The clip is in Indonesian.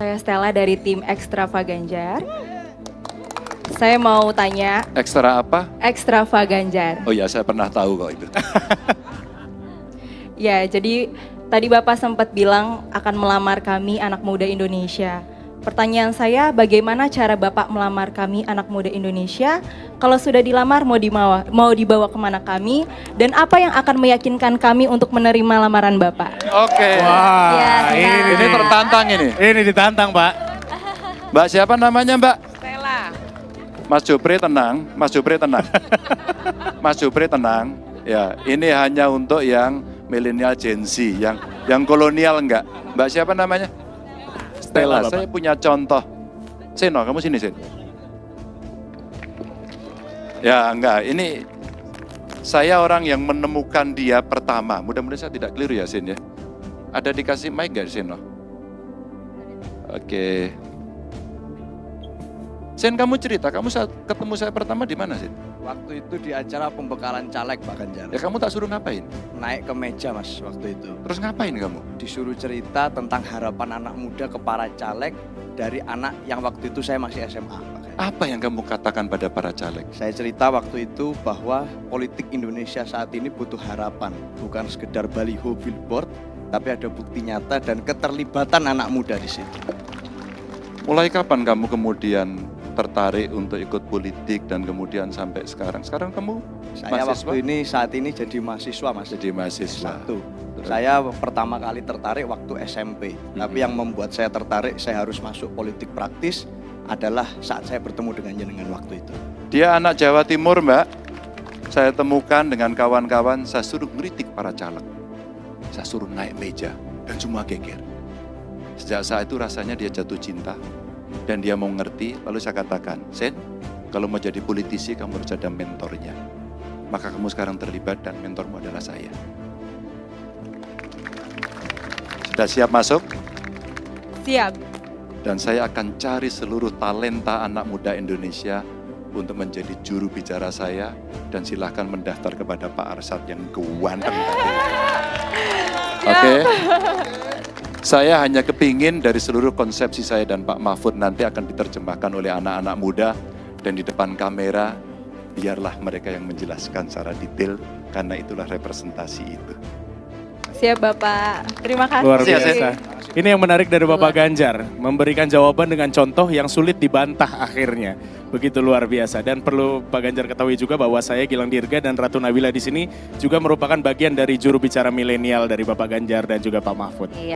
Saya Stella dari tim Extravaganjar. Saya mau tanya, Ekstra apa? Extravaganjar. Oh ya, saya pernah tahu kok itu. Ya, jadi tadi Bapak sempat bilang akan melamar kami anak muda Indonesia. Pertanyaan saya, bagaimana cara Bapak melamar kami anak muda Indonesia? Kalau sudah dilamar, mau dibawa kemana kami? Dan apa yang akan meyakinkan kami untuk menerima lamaran Bapak? Oke. Wah, Ya, Ini tertantang ini. Ini ditantang, Pak. Mbak siapa namanya Mbak? Stella. Mas Jupri tenang, Mas Jupri tenang. Mas Jupri tenang. Ya, ini hanya untuk yang milenial Gen Z, yang kolonial enggak. Mbak siapa namanya? Stella, Bapak. saya punya contoh. Seno, kamu sini, Sen. Ya, enggak. Ini saya orang yang menemukan dia pertama. Mudah-mudahan saya tidak keliru ya, Sen ya. Ada dikasih mic enggak, Seno? Oke. Sen, kamu cerita, kamu saat ketemu saya pertama di mana, Sen? Waktu itu di acara pembekalan caleg Pak Ganjar. Ya kamu tak suruh ngapain? Naik ke meja Mas waktu itu. Terus ngapain kamu? Disuruh cerita tentang harapan anak muda ke para caleg dari anak yang waktu itu saya masih SMA. Pak Ganjar. Apa yang kamu katakan pada para caleg? Saya cerita waktu itu bahwa politik Indonesia saat ini butuh harapan. Bukan sekedar baliho billboard, tapi ada bukti nyata dan keterlibatan anak muda di situ. Mulai kapan kamu kemudian tertarik untuk ikut politik dan kemudian sampai sekarang? Sekarang kamu Saya mahasiswa? waktu ini saat ini jadi mahasiswa Mas. Jadi mahasiswa. Satu. Terus? Saya pertama kali tertarik waktu SMP. Tapi yang membuat saya tertarik, saya harus masuk politik praktis adalah saat saya bertemu dengan jenengan waktu itu. Dia anak Jawa Timur, Mbak. Saya temukan dengan kawan-kawan, saya suruh ngeritik para caleg. Saya suruh naik meja dan semua geger. Sejak saat itu rasanya dia jatuh cinta dan dia mau ngerti. Lalu saya katakan, Sen, kalau mau jadi politisi kamu harus ada mentornya. Maka kamu sekarang terlibat dan mentormu adalah saya. Sudah siap masuk? Siap. Dan saya akan cari seluruh talenta anak muda Indonesia untuk menjadi juru bicara saya. Dan silahkan mendaftar kepada Pak Arsad yang ganteng tadi. Oke. Saya hanya kepingin dari seluruh konsepsi saya dan Pak Mahfud nanti akan diterjemahkan oleh anak-anak muda. Dan di depan kamera, biarlah mereka yang menjelaskan secara detail. Karena itulah representasi itu. Siap Bapak. Terima kasih. Luar Siap, biasa. Ini yang menarik dari Bapak Ganjar, memberikan jawaban dengan contoh yang sulit dibantah akhirnya. Begitu luar biasa. Dan perlu Pak Ganjar ketahui juga bahwa saya Gilang Dirga dan Ratu Nabila di sini juga merupakan bagian dari juru bicara milenial dari Bapak Ganjar dan juga Pak Mahfud. Iya.